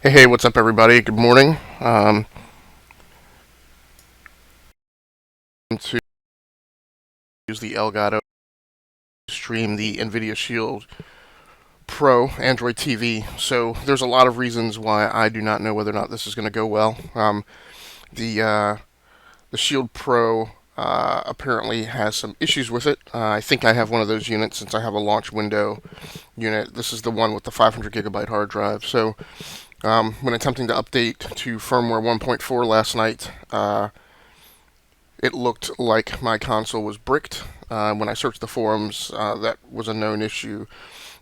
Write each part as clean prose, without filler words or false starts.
Hey, what's up, everybody? Good morning. To use the Elgato to stream the nVidia Shield Pro Android TV. So there's a lot of reasons why I do not know whether or not this is going to go well. The the Shield Pro apparently has some issues with it. I think I have one of those units since I have a launch window unit. This is the one with the 500 gigabyte hard drive. So when attempting to update to firmware 1.4 last night, it looked like my console was bricked. When I searched the forums, that was a known issue.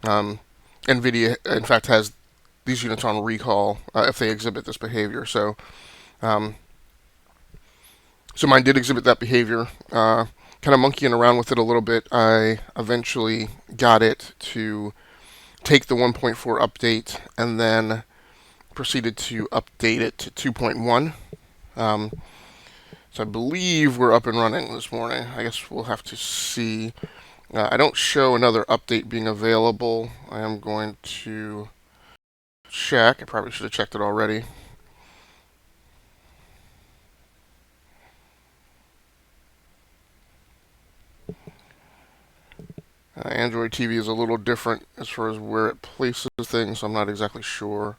Um, nVidia, in fact, has these units on recall if they exhibit this behavior. Um, so mine did exhibit that behavior. Kind of monkeying around with it a little bit, I eventually got it to take the 1.4 update and then proceeded to update it to 2.1. So I believe we're up and running this morning. I guess we'll have to see. I don't show another update being available. I am going to check. I probably should have checked it already. Android TV is a little different as far as where it places things, so I'm not exactly sure.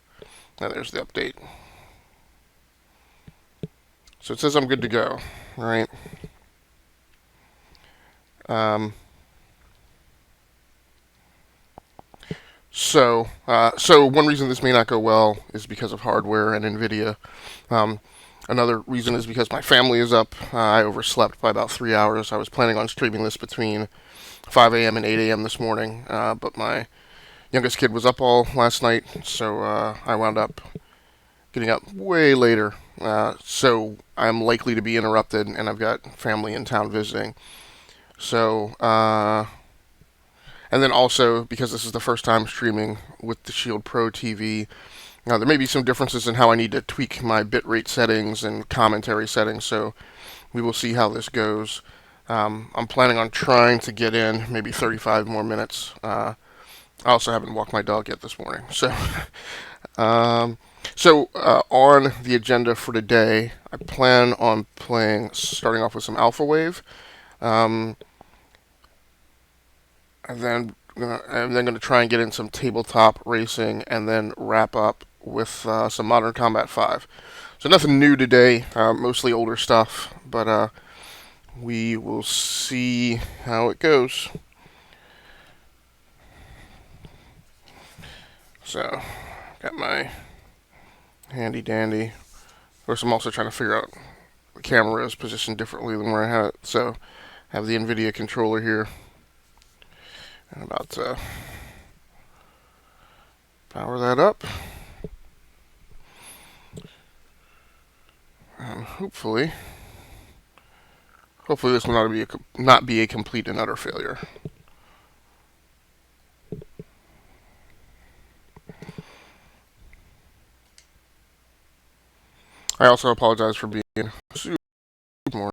There's the update. So it says I'm good to go, right? Um, so one reason this may not go well is because of hardware and nVidia. Um, Another reason is because my family is up. I overslept by about 3 hours. I was planning on streaming this between 5 a.m. and 8 a.m. this morning, but my youngest kid was up all last night, so I wound up getting up way later. So I'm likely to be interrupted, and I've got family in town visiting. So, and then also, because this is the first time streaming with the Shield Pro TV, now, there may be some differences in how I need to tweak my bitrate settings and commentary settings, so we will see how this goes. I'm planning on trying to get in maybe 35 more minutes. I also haven't walked my dog yet this morning. Um, on the agenda for today, I plan on starting off with some Alpha Wave, um, and then going to try and get in some tabletop racing, and then wrap up with some Modern Combat 5. So nothing new today, mostly older stuff, but we will see how it goes. So, got my handy dandy. Of course, I'm also trying to figure out the camera is positioned differently than where I had it. So, I have the nVidia controller here. I'm about to power that up. And hopefully this will not be a complete and utter failure. I also apologize for being super more.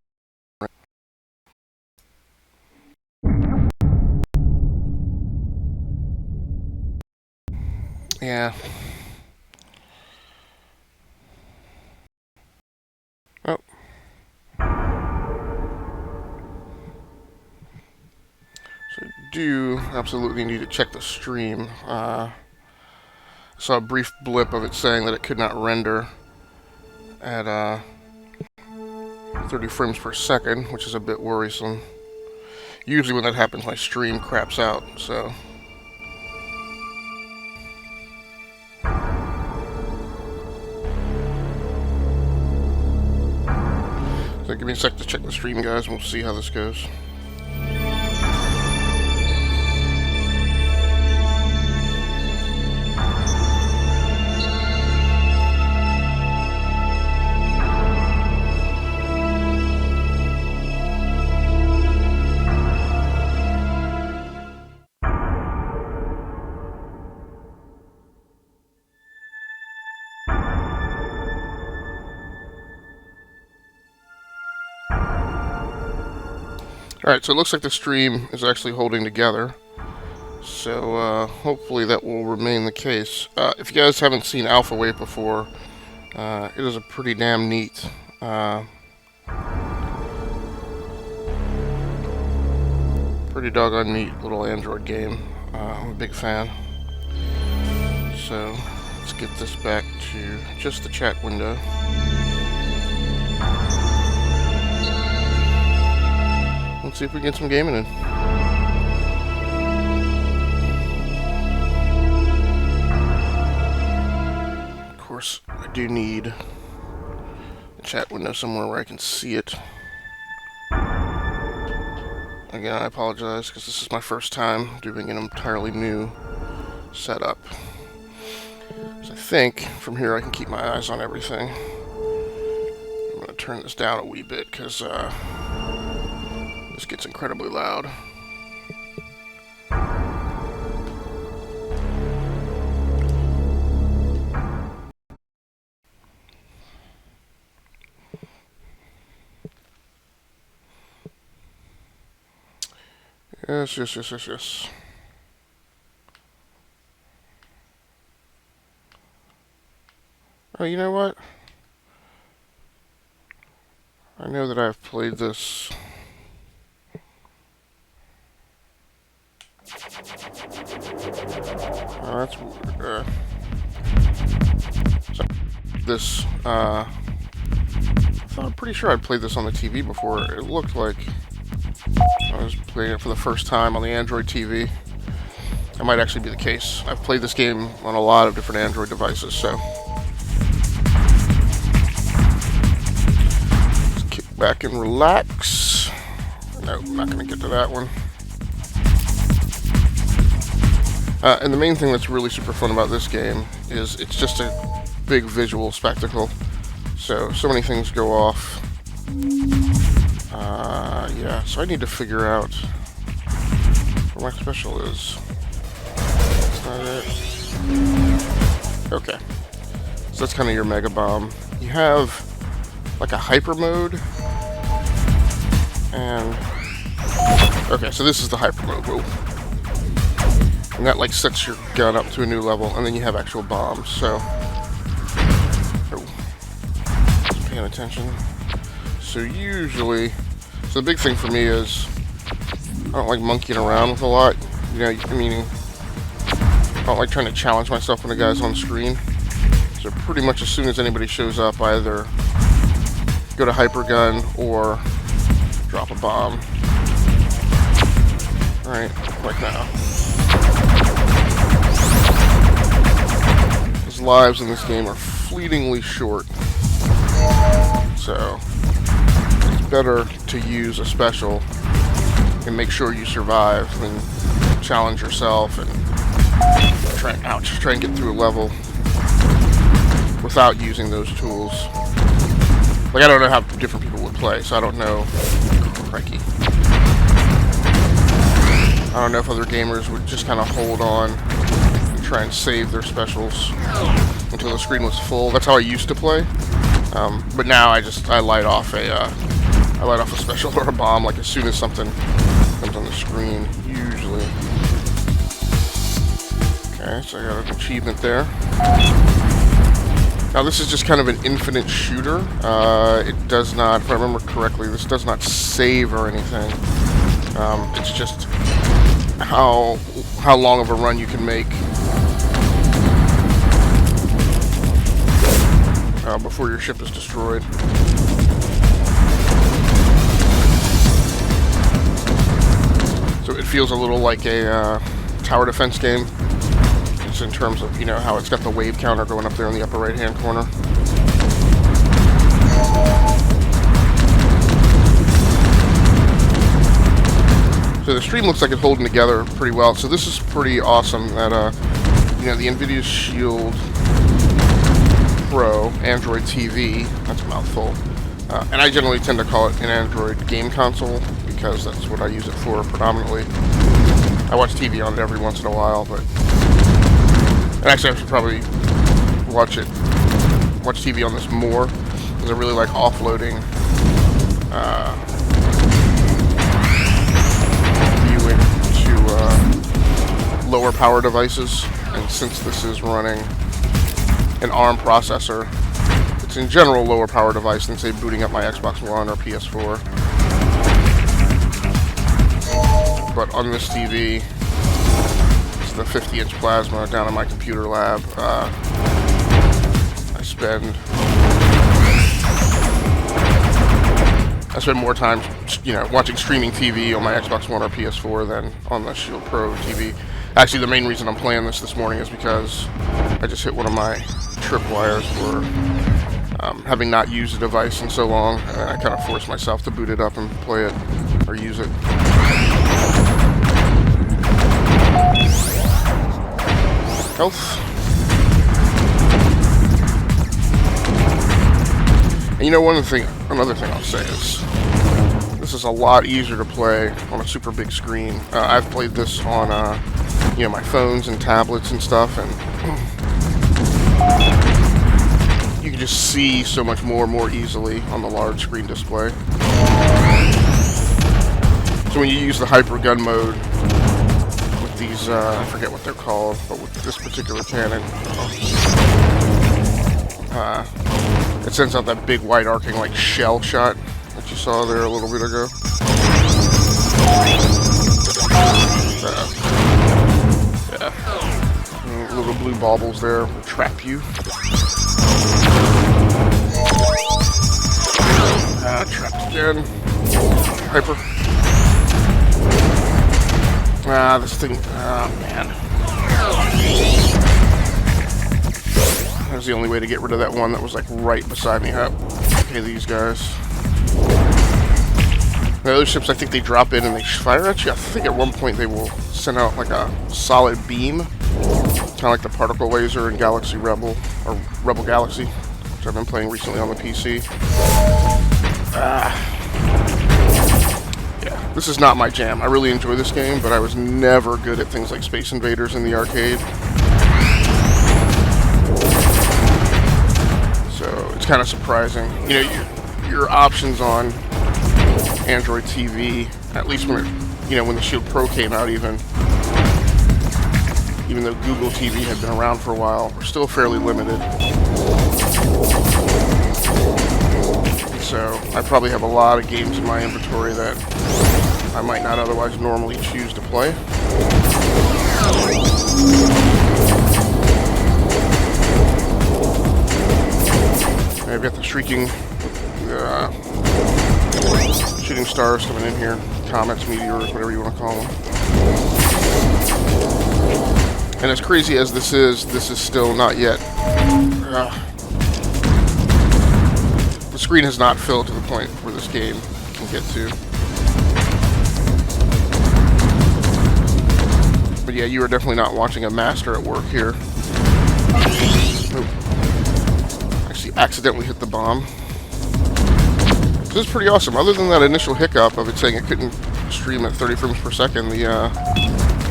Yeah. Oh. So I do absolutely need to check the stream. I saw a brief blip of it saying that it could not render at 30 frames per second, which is a bit worrisome. Usually when that happens, my stream craps out, so... So give me a sec to check the stream, guys, and we'll see how this goes. Alright, so it looks like the stream is actually holding together. So hopefully that will remain the case. If you guys haven't seen Alpha Wave before, it is a pretty damn neat pretty doggone neat little Android game. I'm a big fan. So let's get this back to just the chat window. Let's see if we can get some gaming in. Of course, I do need a chat window somewhere where I can see it. Again, I apologize because this is my first time doing an entirely new setup. So I think from here I can keep my eyes on everything. I'm going to turn this down a wee bit because this gets incredibly loud. Yes. Oh, you know what? I know that I've played this. Oh, that's weird. So this, I thought I'm pretty sure I'd played this on the TV before. It looked like I was playing it for the first time on the Android TV. That might actually be the case. I've played this game on a lot of different Android devices, so let's kick back and relax. Nope, I'm not going to get to that one. And the main thing that's really super fun about this game is it's just a big visual spectacle. So many things go off. Yeah, so I need to figure out where my special is. That's not it. Okay. So that's kind of your Mega Bomb. You have like a hyper mode. And okay, so this is the hyper mode. Whoa. And that like sets your gun up to a new level, and then you have actual bombs. So just paying attention. So usually, so the big thing for me is I don't like monkeying around with a lot. You know, meaning I don't like trying to challenge myself when a guy's on screen. So pretty much as soon as anybody shows up, I either go to hyper gun or drop a bomb. Alright, like now. His lives in this game are fleetingly short. So it's better to use a special and make sure you survive than challenge yourself and try and get through a level without using those tools. Like, I don't know how different people would play, so I don't know. Cranky. I don't know if other gamers would just kind of hold on and try and save their specials until the screen was full. That's how I used to play. But now I light off a special or a bomb like as soon as something comes on the screen, usually. Okay, so I got an achievement there. Now this is just kind of an infinite shooter. It does not, if I remember correctly, this does not save or anything. It's just how long of a run you can make before your ship is destroyed. So it feels a little like a tower defense game. Just in terms of, you know, how it's got the wave counter going up there in the upper right hand corner. So the stream looks like it's holding together pretty well. So this is pretty awesome that, you know, the nVidia Shield Pro Android TV, that's a mouthful, and I generally tend to call it an Android game console because that's what I use it for predominantly. I watch TV on it every once in a while, but and actually I should probably watch TV on this more because I really like offloading viewing to lower power devices, and since this is running an ARM processor, it's in general lower power device than say booting up my Xbox One or PS4. But on this TV, it's the 50-inch plasma down in my computer lab. I spend more time, watching streaming TV on my Xbox One or PS4 than on the Shield Pro TV. Actually, the main reason I'm playing this morning is because I just hit one of my tripwires for having not used the device in so long, and I kind of forced myself to boot it up and play it or use it. Health. And another thing I'll say is, this is a lot easier to play on a super big screen. I've played this on, my phones and tablets and stuff, and you can just see so much more easily on the large screen display. So when you use the hyper gun mode with these, I forget what they're called, but with this particular cannon, it sends out that big wide arcing like shell shot that you saw there a little bit ago. Little blue baubles there will trap you. Trapped again. Hyper. This thing. Oh, man. That was the only way to get rid of that one that was like right beside me. Okay, these guys. The other ships, I think they drop in and they fire at you. I think at one point they will send out like a solid beam, kind of like the particle laser in Galaxy Rebel, or Rebel Galaxy, which I've been playing recently on the PC. Yeah, this is not my jam. I really enjoy this game, but I was never good at things like Space Invaders in the arcade. So it's kind of surprising. Your options on Android TV, at least when the Shield Pro came out, even though Google TV had been around for a while, were still fairly limited. So I probably have a lot of games in my inventory that I might not otherwise normally choose to play. I've got the shooting stars coming in here, comets, meteors, whatever you want to call them. And as crazy as this is still not yet. The screen has not filled to the point where this game can get to. But yeah, you are definitely not watching a master at work here. Actually, accidentally hit the bomb. This is pretty awesome. Other than that initial hiccup of it saying it couldn't stream at 30 frames per second, the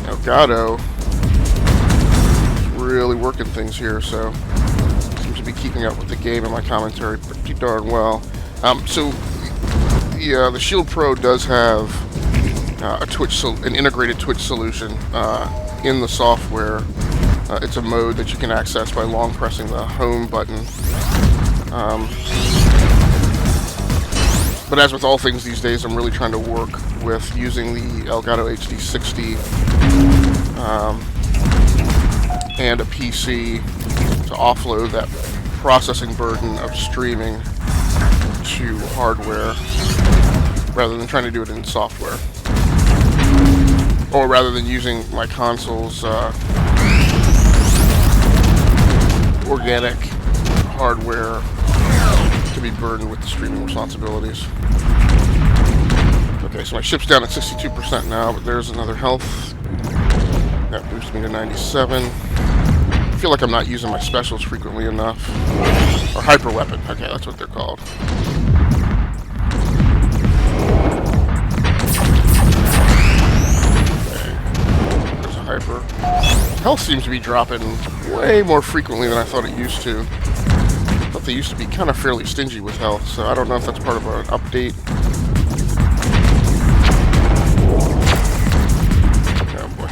Elgato is really working things here, so seems to be keeping up with the game and my commentary pretty darn well. So the Shield Pro does have an integrated Twitch solution in the software. It's a mode that you can access by long pressing the home button. But as with all things these days, I'm really trying to work with using the Elgato HD60 and a PC to offload that processing burden of streaming to hardware rather than trying to do it in software. Or rather than using my console's organic hardware to be burdened with the streaming responsibilities. Okay, so my ship's down at 62% now, but there's another health. That boosts me to 97. I feel like I'm not using my specials frequently enough. Or hyper weapon. Okay, that's what they're called. Okay, there's a hyper. Health seems to be dropping way more frequently than I thought it used to. I thought they used to be kind of fairly stingy with health, so I don't know if that's part of an update. Oh boy.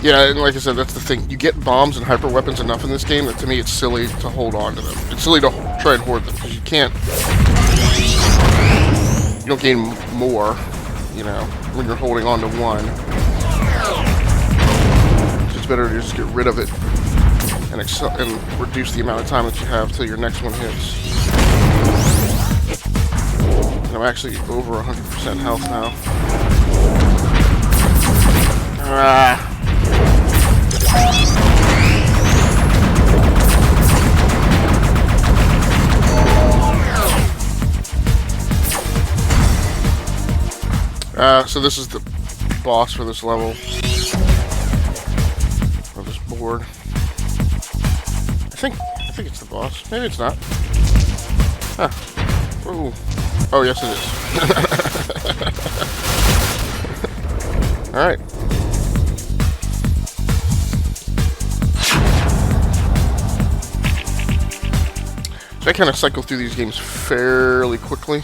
Yeah, and like I said, that's the thing. You get bombs and hyper weapons enough in this game that to me it's silly to hold on to them. It's silly to try and hoard them because you can't. You don't gain more, you know, when you're holding on to one. So it's better to just get rid of it and reduce the amount of time that you have till your next one hits. And I'm actually over 100% health now. So this is the boss for this level. Or this board. I think it's the boss. Maybe it's not. Huh. Ooh. Oh, yes it is. Alright. So I kind of cycle through these games fairly quickly.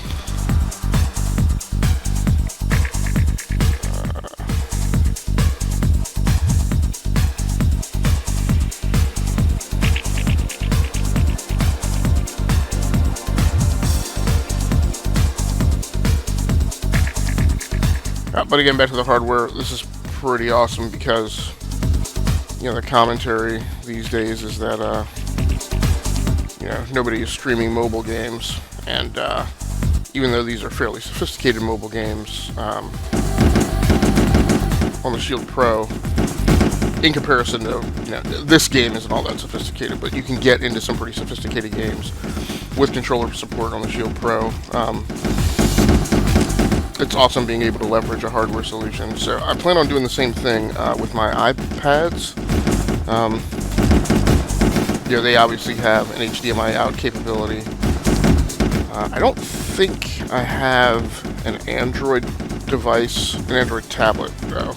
But again, back to the hardware, this is pretty awesome because, you know, the commentary these days is that, you know, nobody is streaming mobile games, and even though these are fairly sophisticated mobile games, on the Shield Pro, in comparison to, you know, this game isn't all that sophisticated, but you can get into some pretty sophisticated games with controller support on the Shield Pro. It's awesome being able to leverage a hardware solution. So I plan on doing the same thing with my iPads. You know, they obviously have an HDMI out capability. I don't think I have an Android device, an Android tablet, though.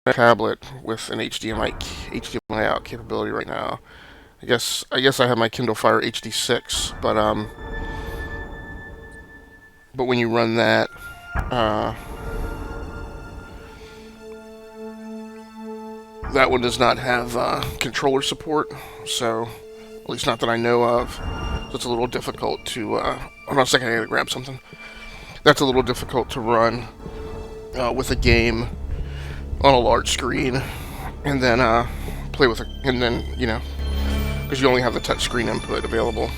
A tablet with an HDMI out capability right now. I guess I have my Kindle Fire HD6, but when you run that, that one does not have controller support, so at least not that I know of. So it's a little difficult to. Hold on a second, I gotta grab something. That's a little difficult to run with a game on a large screen, and then play with and then, you know, because you only have the touchscreen input available.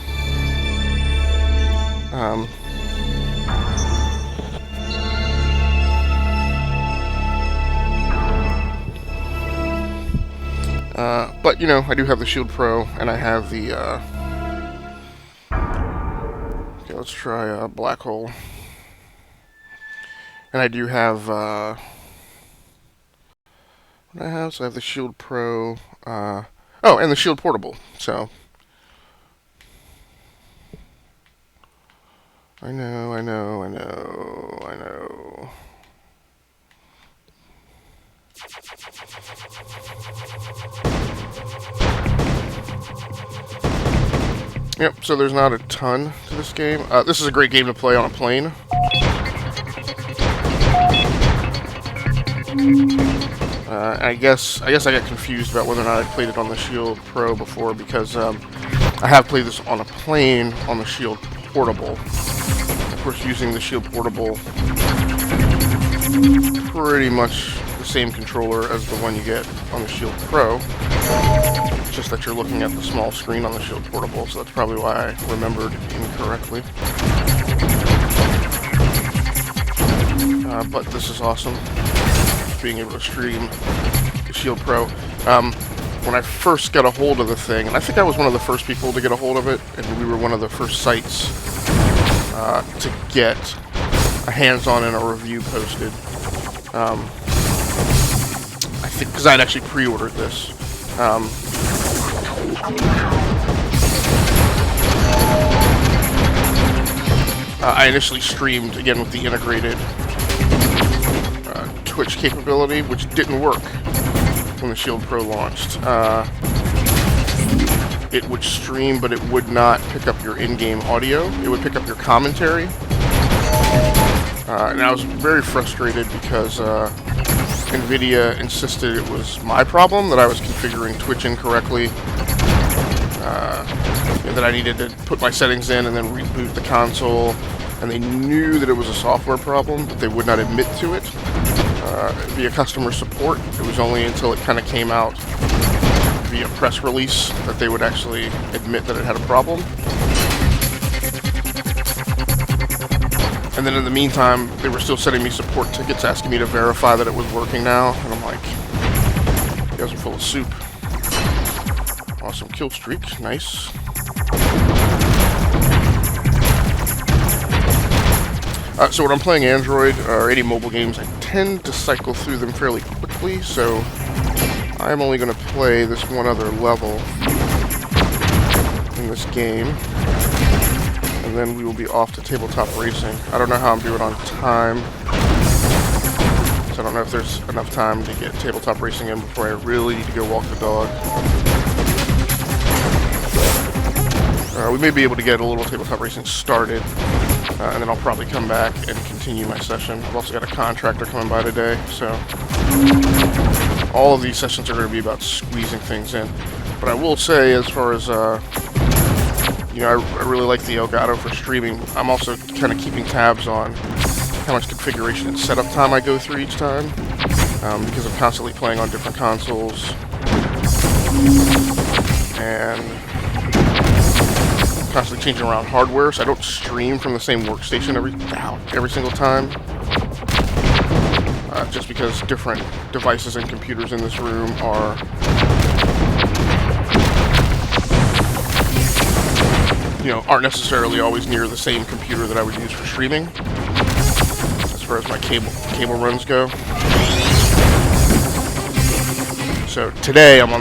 But, you know, I do have the Shield Pro, and I have the, okay, let's try Black Hole. And I do have, what do I have? So I have the Shield Pro, oh, and the Shield Portable, so. I know. Yep, so there's not a ton to this game. This is a great game to play on a plane. I guess I got confused about whether or not I played it on the Shield Pro before, because I have played this on a plane on the Shield Portable. Of course, using the Shield Portable, pretty much the same controller as the one you get on the Shield Pro. It's just that you're looking at the small screen on the Shield Portable, so that's probably why I remembered incorrectly. But this is awesome, being able to stream the Shield Pro. When I first got a hold of the thing, and I think I was one of the first people to get a hold of it, and we were one of the first sites to get a hands-on and a review posted. I think because I'd actually pre-ordered this. I initially streamed, again, with the integrated Twitch capability, which didn't work when the Shield Pro launched. it would stream, but it would not pick up your in-game audio. It would pick up your commentary. And I was very frustrated because nVidia insisted it was my problem, that I was configuring Twitch incorrectly, and that I needed to put my settings in and then reboot the console. And they knew that it was a software problem, but they would not admit to it via customer support. It was only until it kind of came out via press release that they would actually admit that it had a problem. And then in the meantime, they were still sending me support tickets asking me to verify that it was working now. And I'm like, you guys are full of soup. Awesome kill streak. Nice. So when I'm playing Android or any mobile games, I tend to cycle through them fairly quickly. So I'm only going to play this one other level in this game. And then we will be off to tabletop racing. I don't know how I'm doing on time. So I don't know if there's enough time to get tabletop racing in before I really need to go walk the dog. We may be able to get a little tabletop racing started, and then I'll probably come back and continue my session. I've also got a contractor coming by today, so all of these sessions are going to be about squeezing things in. But I will say, as far as I really like the Elgato for streaming. I'm also kind of keeping tabs on how much configuration and setup time I go through each time, because I'm constantly playing on different consoles, and constantly changing around hardware, so I don't stream from the same workstation every single time, just because different devices and computers in this room aren't necessarily always near the same computer that I would use for streaming, as far as my cable runs go. So today I'm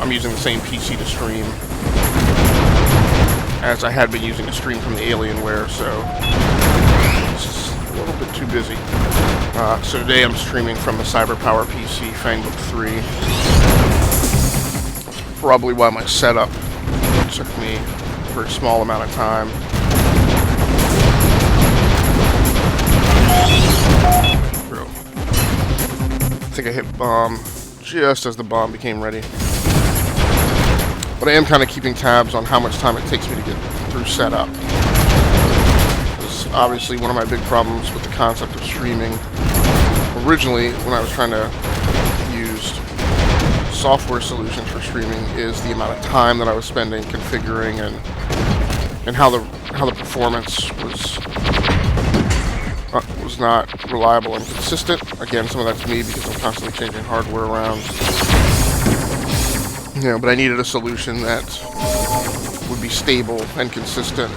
using the same PC to stream as I had been using to stream from the Alienware, so this is a little bit too busy. So today I'm streaming from the CyberPower PC FangBook 3. That's probably why my setup took me a very small amount of time. I think I hit bomb just as the bomb became ready. But I am kind of keeping tabs on how much time it takes me to get through setup. Because obviously one of my big problems with the concept of streaming, originally when I was trying to use software solutions for streaming, is the amount of time that I was spending configuring and how the performance was not reliable and consistent. Again, some of that's me because I'm constantly changing hardware around. But I needed a solution that would be stable and consistent.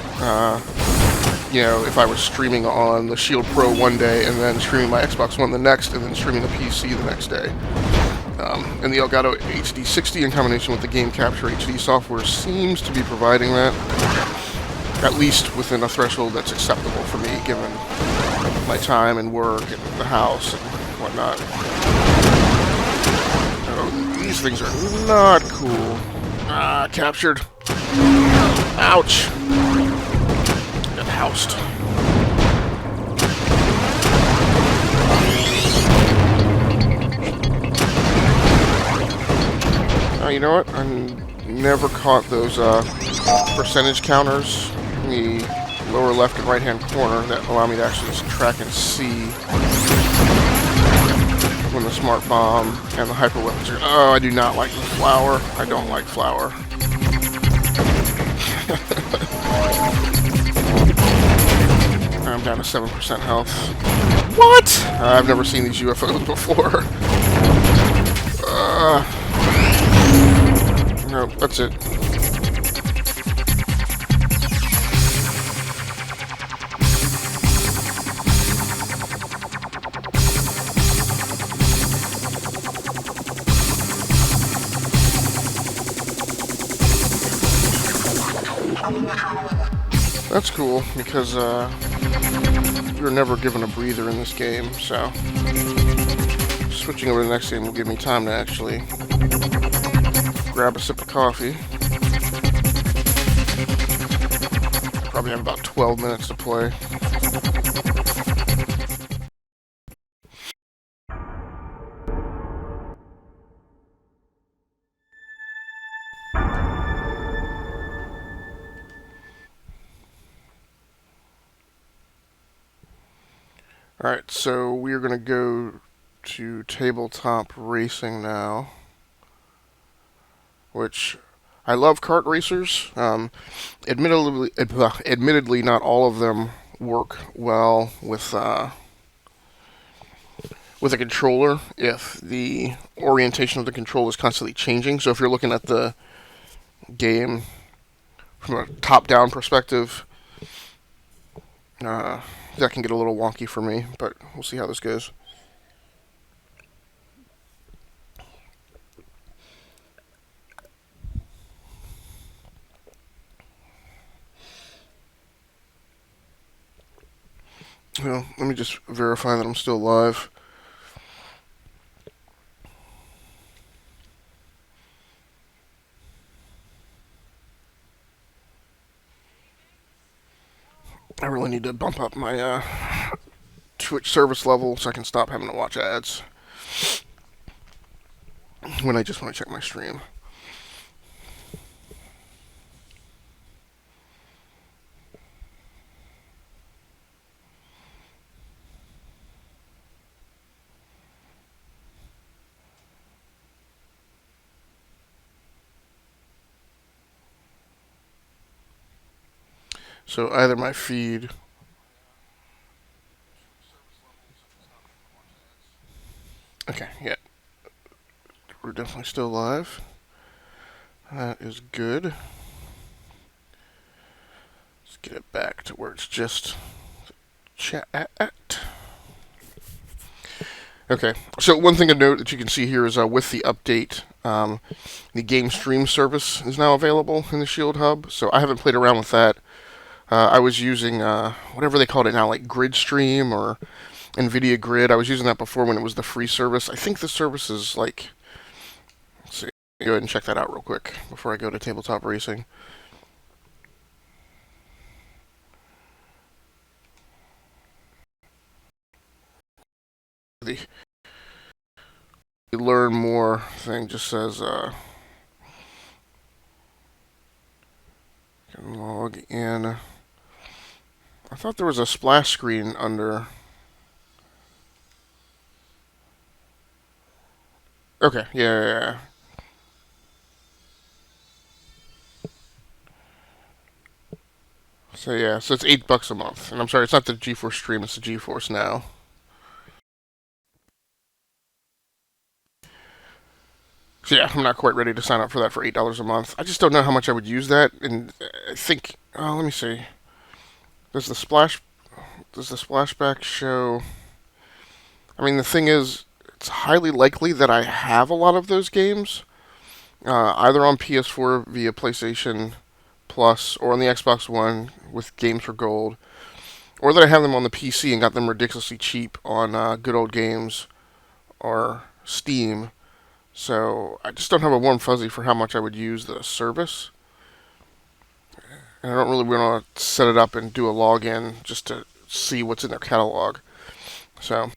If I was streaming on the Shield Pro one day and then streaming my Xbox One the next, and then streaming the PC the next day. And the Elgato HD60 in combination with the Game Capture HD software seems to be providing that, at least within a threshold that's acceptable for me, given my time and work and the house and whatnot. These things are not cool. Captured. Ouch. Got housed. You know what? I never caught those percentage counters in the lower left and right hand corner that allow me to actually just track and see when the smart bomb and the hyper weapons are. Oh, I do not like the flower. I don't like flower. I'm down to 7% health. What? I've never seen these UFOs before. No, that's it. That's cool, because you're never given a breather in this game, so switching over to the next game will give me time to actually grab a sip of coffee. probably have about 12 minutes to play. Alright, so we're going to go to tabletop racing now, which I love kart racers. Admittedly, not all of them work well with a controller if the orientation of the control is constantly changing. So if you're looking at the game from a top-down perspective, that can get a little wonky for me, but we'll see how this goes. Well, let me just verify that I'm still live. I really need to bump up my Twitch service level so I can stop having to watch ads when I just want to check my stream. So either my feed. Okay, yeah. We're definitely still live. That is good. Let's get it back to where it's just chat. Okay, so one thing to note that you can see here is with the update, the game stream service is now available in the Shield Hub. So I haven't played around with that. I was using whatever they called it now, like Grid Stream or nVidia Grid. I was using that before when it was the free service. I think the service is like, let's see, go ahead and check that out real quick before I go to tabletop racing. The learn more thing just says can log in. I thought there was a splash screen under. Okay, yeah. So yeah, so it's $8 a month, and I'm sorry, it's not the GeForce Stream, it's the GeForce Now. So yeah, I'm not quite ready to sign up for that for $8 a month. I just don't know how much I would use that, and I think. Let me see. Does the splashback show? I mean, the thing is, it's highly likely that I have a lot of those games, either on PS4 via PlayStation Plus or on the Xbox One with Games for Gold, or that I have them on the PC and got them ridiculously cheap on Good Old Games or Steam. So I just don't have a warm fuzzy for how much I would use the service. And I don't really want to set it up and do a login just to see what's in their catalog. So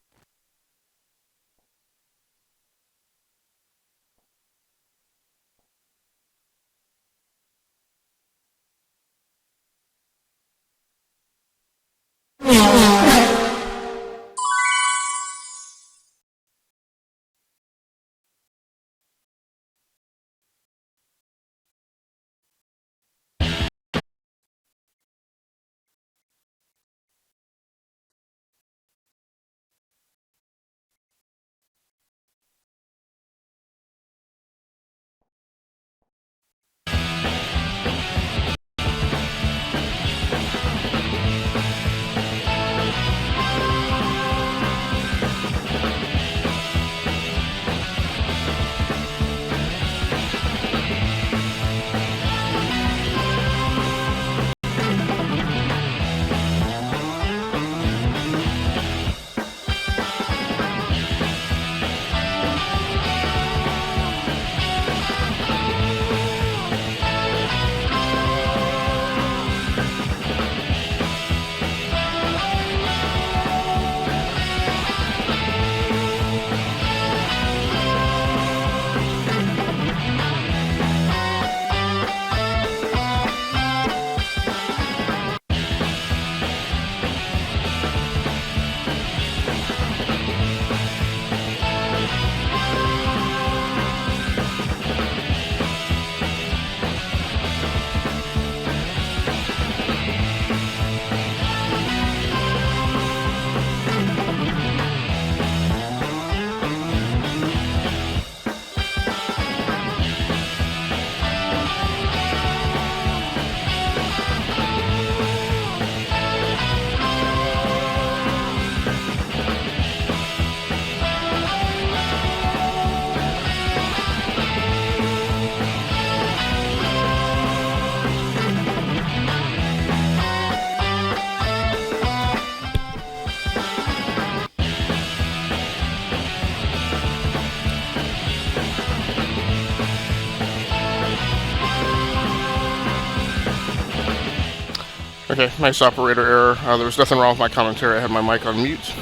Okay, nice operator error. There was nothing wrong with my commentary. I had my mic on mute.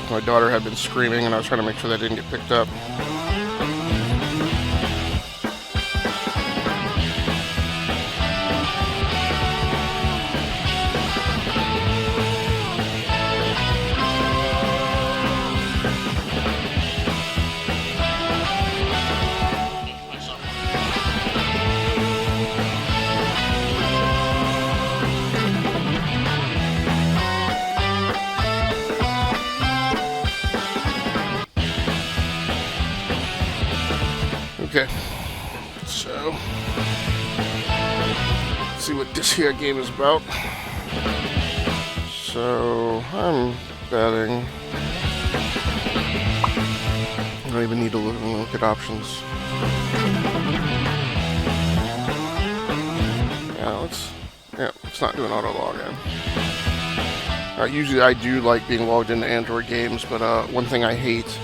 My daughter had been screaming, and I was trying to make sure that didn't get picked up. Okay, so let's see what this here game is about. So I'm betting. I don't even need to look at options. Yeah, let's not do an auto login. Usually I do like being logged into Android games, but one thing I hate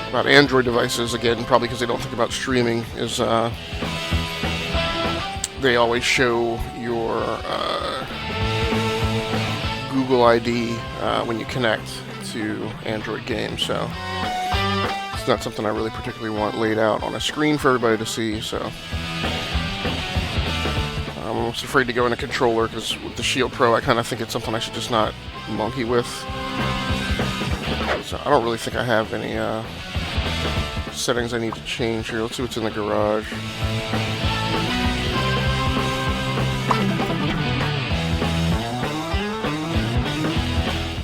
about Android devices, again, probably because they don't think about streaming, is they always show your Google ID when you connect to Android games, so it's not something I really particularly want laid out on a screen for everybody to see, so I'm almost afraid to go in a controller, because with the Shield Pro I kind of think it's something I should just not monkey with. So I don't really think I have any settings I need to change here. Let's see what's in the garage.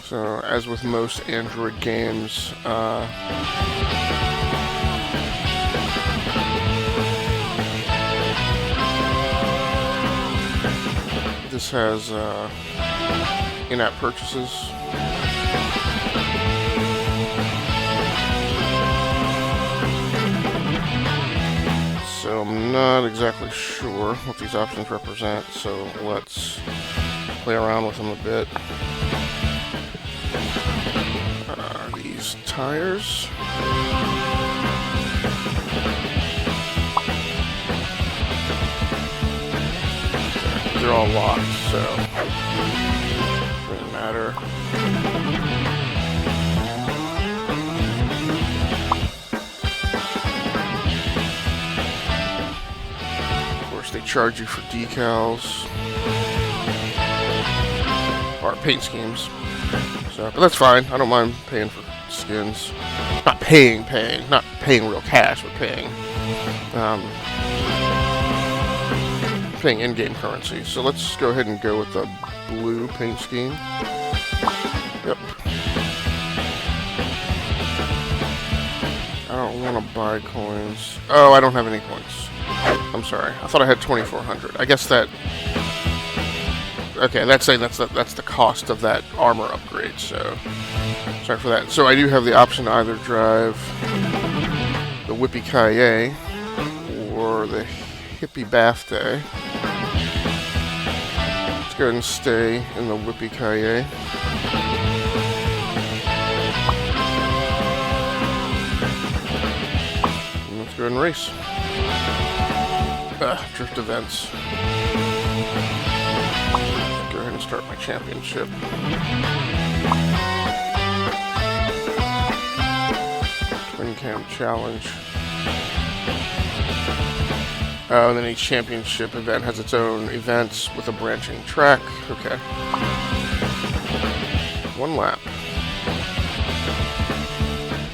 So, as with most Android games, this has in-app purchases. So I'm not exactly sure what these options represent, so let's play around with them a bit. These tires. They're all locked, so it doesn't matter. They charge you for decals or paint schemes, so but that's fine. I don't mind paying for skins. Not paying, not paying real cash, but paying in-game currency. So let's go ahead and go with the blue paint scheme. Yep. I don't want to buy coins. Oh, I don't have any coins. I'm sorry. I thought I had 2,400. I guess that. Okay, that's saying that's the cost of that armor upgrade. So sorry for that. So I do have the option to either drive the Whippy Kaye or the Hippie Bath Day. Let's go ahead and stay in the Whippy Kaye. And let's go ahead and race. Drift events. Go ahead and start my championship. Twin Cam Challenge. Oh, and then each championship event has its own events with a branching track. Okay. One lap.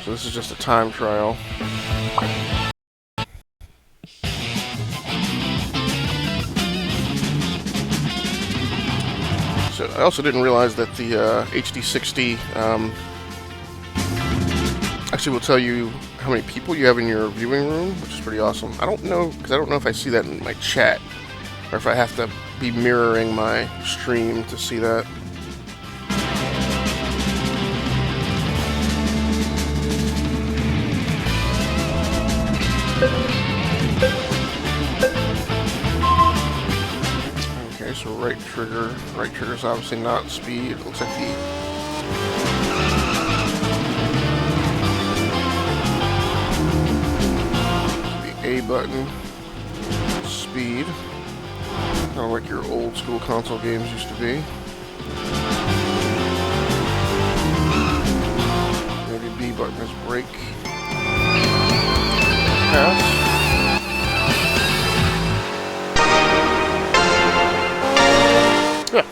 So this is just a time trial. So I also didn't realize that the HD60 actually will tell you how many people you have in your viewing room, which is pretty awesome. I don't know, because I don't know if I see that in my chat, or if I have to be mirroring my stream to see that. Okay, so right trigger is obviously not speed. It looks like the A button, speed. Kind of like your old school console games used to be. Maybe B button is brake. Pass. Yeah.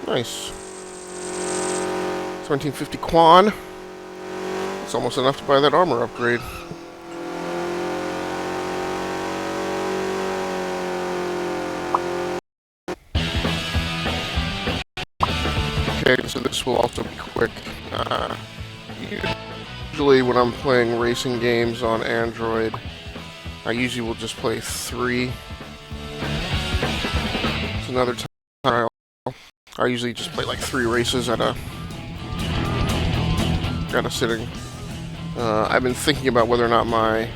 Nice. 1750 Quan. It's almost enough to buy that armor upgrade. Okay, so this will also be quick. Usually when I'm playing racing games on Android, I usually will just play 3. It's another time I usually just play like 3 races at a sitting. I've been thinking about whether or not my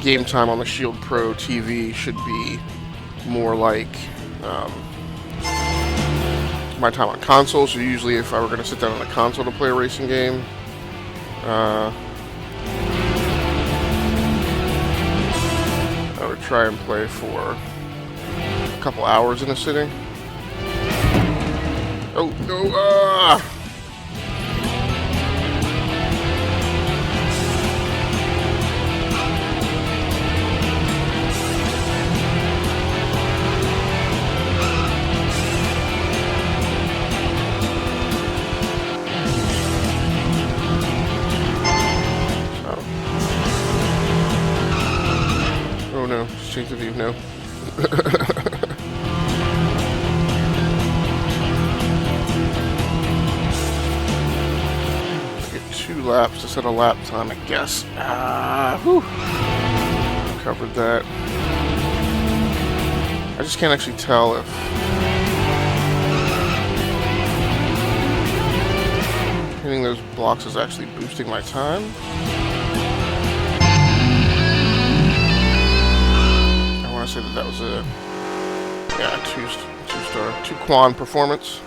game time on the Shield Pro TV should be more like my time on console. So usually if I were going to sit down on a console to play a racing game, I would try and play for a couple hours in a sitting. Oh, no, Oh no, just change the view, no. Get 2 laps to set a lap time, I guess. Whew. Covered that. I just can't actually tell if hitting those blocks is actually boosting my time. I want to say that was a 2-star, 2 Quan performance.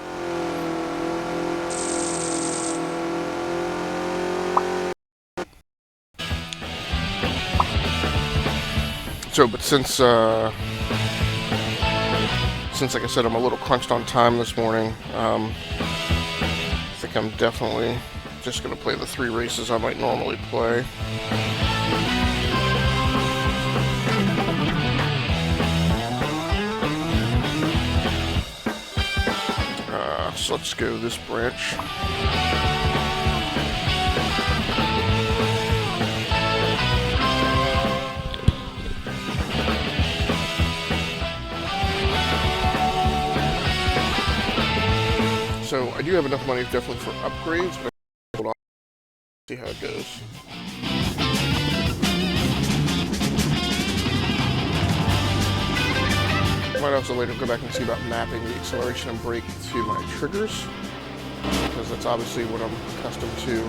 So, but since like I said, I'm a little crunched on time this morning, I think I'm definitely just going to play the 3 races I might normally play. So let's go this branch. So I do have enough money definitely for upgrades, but hold on, see how it goes. Might also later go back and see about mapping the acceleration and brake to my triggers, because that's obviously what I'm accustomed to.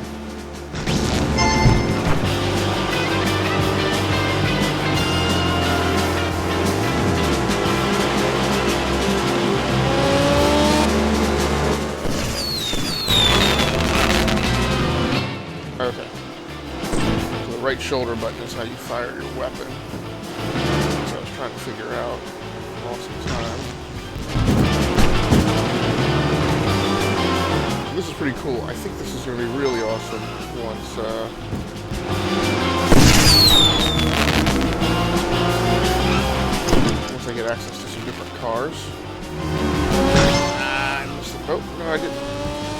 Okay. So the right shoulder button is how you fire your weapon. So I was trying to figure out. Some time. This is pretty cool. I think this is going to be really awesome once I get access to some different cars. I missed the, oh, no, I didn't.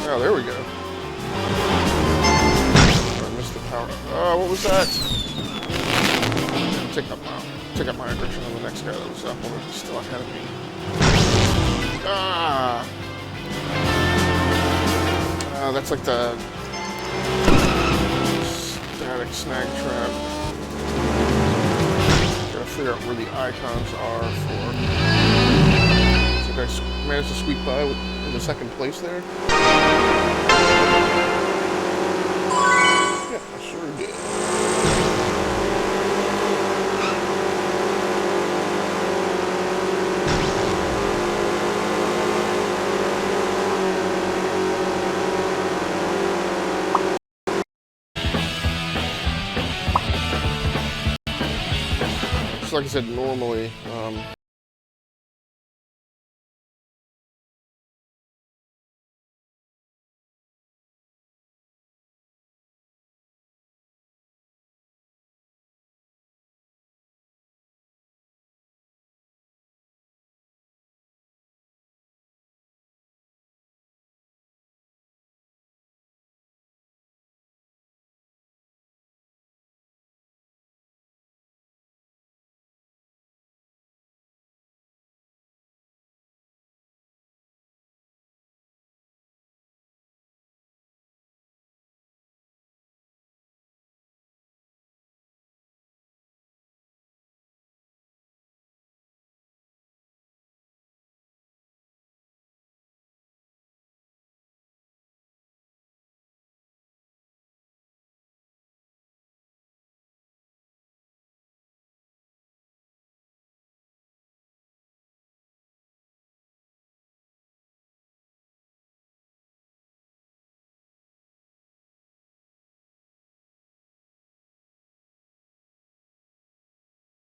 Oh, there we go. I missed the power. Oh, what was that? Take up my aggression on the next guy that was up, or still ahead of me. That's like the static snag trap. Gotta figure out where the icons are for. So I managed to squeak by in the 2nd place there. Yeah, I sure did. Like I said, normally